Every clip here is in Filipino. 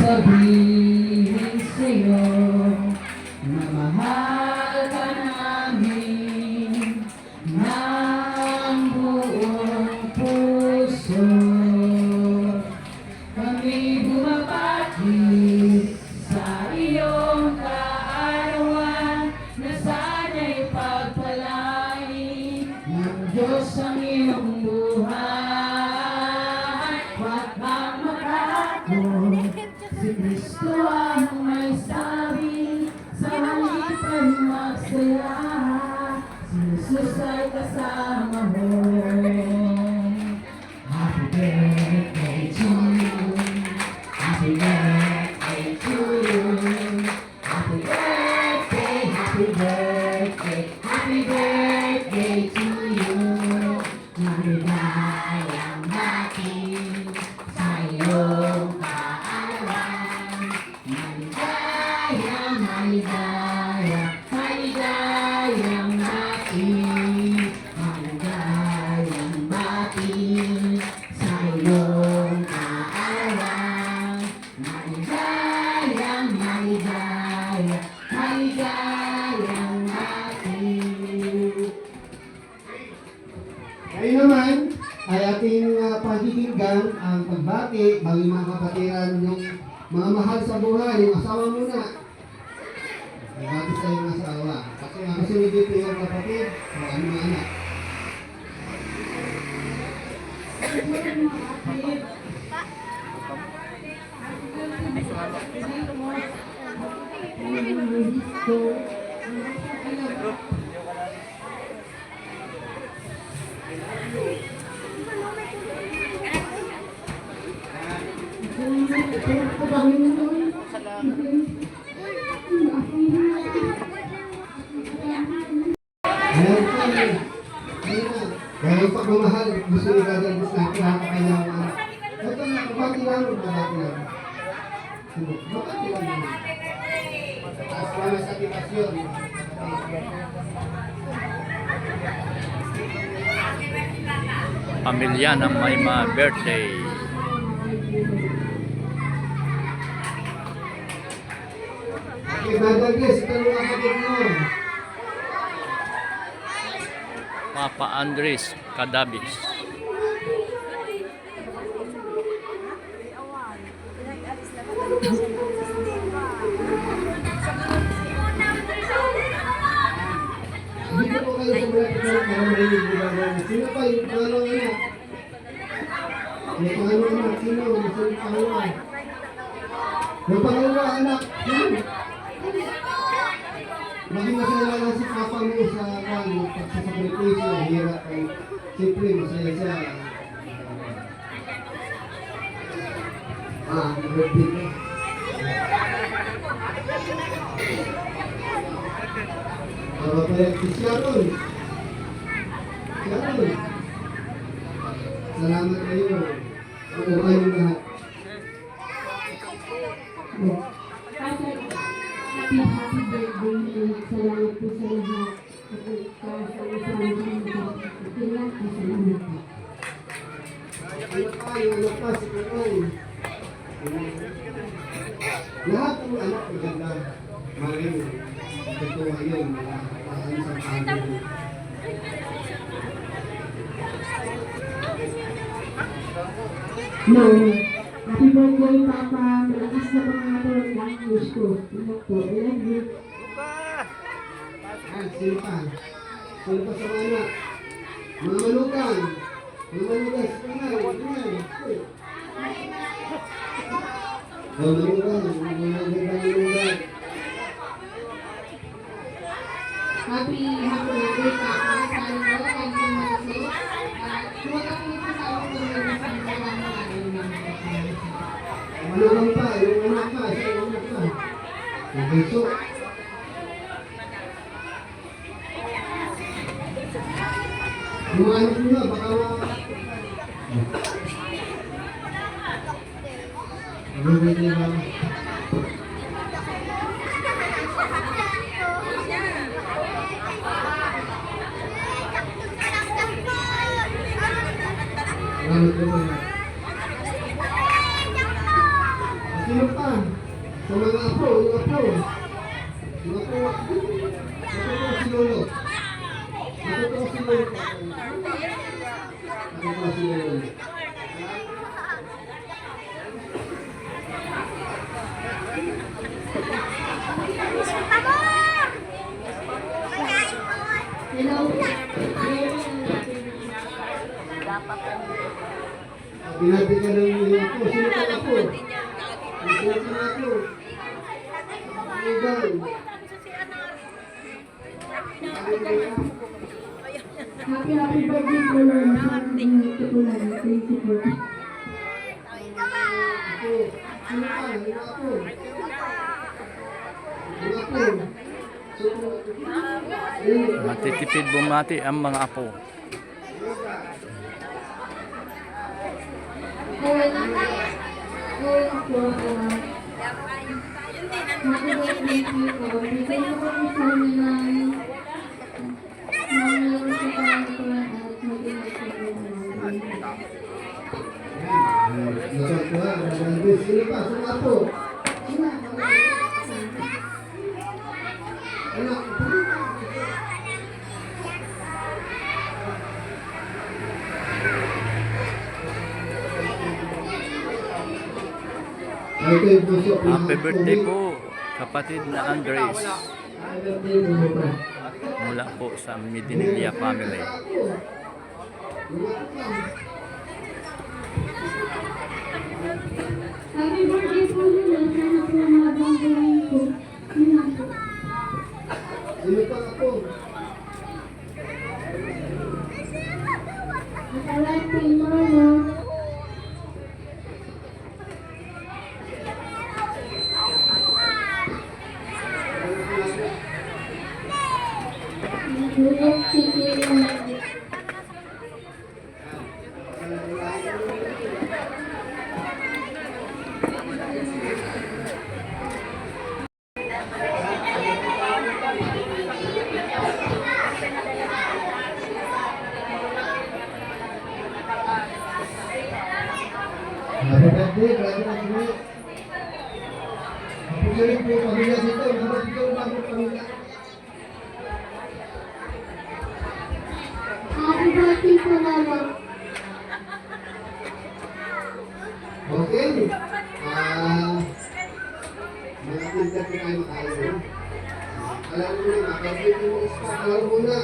sasabihin sa'yo na mahal ka namin ng buong puso. Kami bumabati sa iyong kaarawan na sana'y pagpalain ng Diyos ang iyong buhay. Huwag kang makako, si Kristo ang may sabi, sa halip ay magsaya, si Jesus ay kasama mo. Happy birthday to you, happy birthday to you, happy birthday, happy birthday, happy birthday to you. Maligayang bati sa iyong kaarawan, maligayang, maligayang, maligayang bati, maligayang bati sa iyong kaarawan, maligayang, maligayang, maligayang bati. Ngayon naman ay ating pakikinggan ang pagbati bagay mga kapatiran yung mga mahal sa buhay, yung asawa muna. Pagbati sa yung asawa. Kasi ang kasunod dito yung kapatid o ano mga anak. Kaya yung pagmamahal, gusto ni God ang gusto natin ang kanyang ito na, kapati lang, kapati lang. Kapati lang. Taas lang sa motivasyon. Pamilya ng may mga birthday. Okay, Brother Chris, ito yung kapatid mo. Papa Andres Cadabis. Dito po kayo sa mga marinig ni Brother. Sino pa yung pangalawang anak? Yung pangalawang anak, sino? Sino yung pangalawa? Yung pangalawa anak, yan. Maging masaya lang si Papa mo sa pagsasakripisyo, hirap ay siyempre masaya siya. Birthday ko. Ano pa yan? Si Sharon. Sharon. Salamat kayo. Ako kayong lahat. Happy birthday, salamat po sa lahat. Salamat po. Ano pa yung anak pa, si Kukoy. Lahat ng anak maganda. Maring. Totoo yun. Maraming sa pangalaman. No. Happy birthday, Papa. Malakas na mga program. Wish ko. Tingnan po. I love you. Sino pa? Sino pa sa mga anak? Mga malukan. Mga malukan. Tingnan. Mga malukan. Happy birthday, Papa. Sana mo, kahit sa mga sis. Huwag ako nito sa ako kung meron sa mga Malukan pa. Yung anak pa. Yung anak pa. Yung beso. Yung anak nyo, baka Birthday ba? Salamat po. Sino pa? Sa mga apo, yung apo. Yung apo. Natutuwa si Lolo. Natutuwa si Lolo. Natutuwa si Lolo. Hello. Binabi ka ng yung apo. Sino pa apo? Sino pa apo? Igan. Happy birthday po lang sa ating tutulan. Thank you po. Apo. Sino pa? Yung apo. Yung apo. Matitipid bumati ang mga apo. Happy birthday po. Bigay mo po sa amin ng Sino pa? Sino apo? Anak. Ito yung puso. Happy birthday po, kapatid na Andres. Happy birthday po. Mula po sa Medinilla family. Happy birthday po nila. Sana po mabang gawin po. Yun lang po. Sino pa ako? Masalat po yung mama. Nagulog titilan. Happy birthday, brother Andres. Happy birthday po, pamilya dito. Happy birthday, bago pamilya. Happy birthday po mama. Okay. Mga pinta po tayo makain. Alam mo na, makapit mo isa. Alam mo na.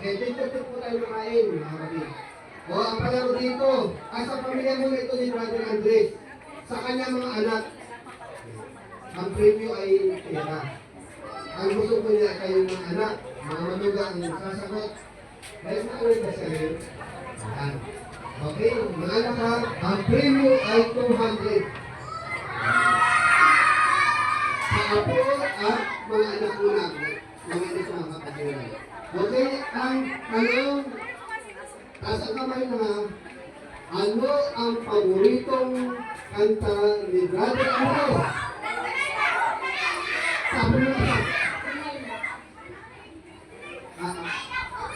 Dito po tayo makain. O, ang palaro dito. Sa pamilya mo ito ni Brother Andres. Sa kanya mga anak. Ang preview ay pera. Ang gusto ko niya kayong mga anak, mga manugang sasagot. Dahil na ulit na sa'yo. Ayan. Okay, mga anak ha, ang preview ay 200. Sa apo at mga anak mo na, mga anak ko mga kapatid. Okay, ang tanong, nasa kamay na, ano ang paboritong kanta ni Brother Andres? Sabi mo na.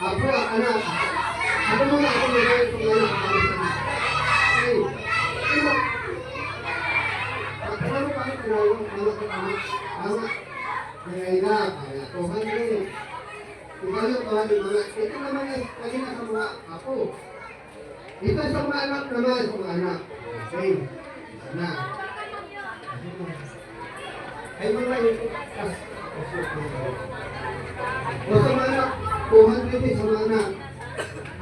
Apo, anak. Ako muna, ako muna. Ito muna. Okay. Ano pa ang pinawang? Anak ko, anak. Anak. Kaya na. Kaya tuhan na rin. Ikaw yung tuhan yung mga. Ito naman ay kanina sa mga apo. Ito sa mga anak naman. Sa mga anak. Okay. Sana. Ay mga ito. O sa mga anak. 200 din sa mga anak.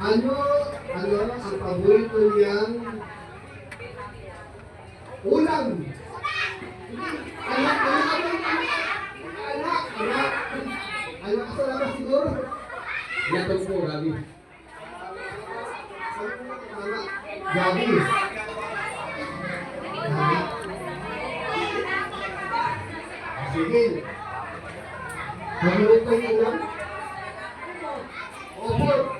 Ano ang paborito niyang ulam? Anak. Anak sa labas siguro. Yato po, Gabi. Gabi. Sige. Paborito niyang ulam? Opo.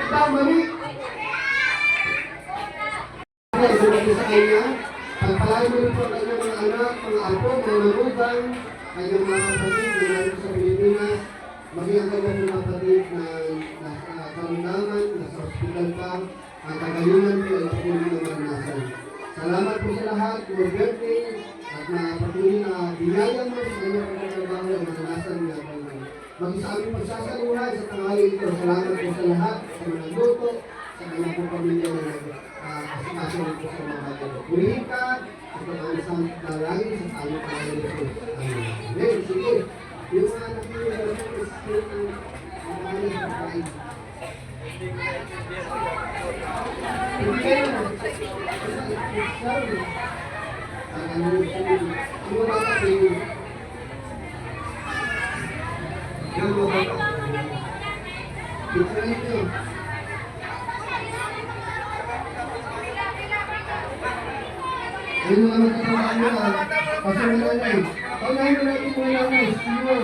Tama ni. Kaya sinabi sa kanya, pagpalain mo rin po ang kanyang mga anak, mga apo, mga magugang, kanyang mga kapatid na narin sa Pilipinas, maging ang kanyang mga kapatid na nasa karamdaman, nasa hospital pa, ang kagalingan ko ay patuloy na maranasan. Salamat po sa lahat, Lord birthday, at na patuloy na binayang mo sa kanyang pagkatrabaho ang maranasan niya. Maging sa aming pagsasaluhan sa tanghali ito, salamat po sa lahat, sa mga luto, sa mga po pamilya na nag-asikaso po sa mga bagay. Purihin ka, at ang isang dalangin sa aming pangalan ito. Amen. Sige. Yung mga anak nyo, yung mga pangalan sa pagkain. Ayun mga magkakamaan nila, kasi nanay. Paunahin mo natin mga nanay, senior.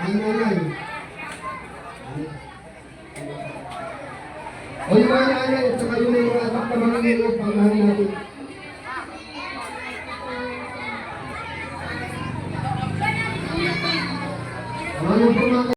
Ang nanay. O yung mga nanay, at saka yung mga anak na mga nilo, paunahin natin. Ano po mga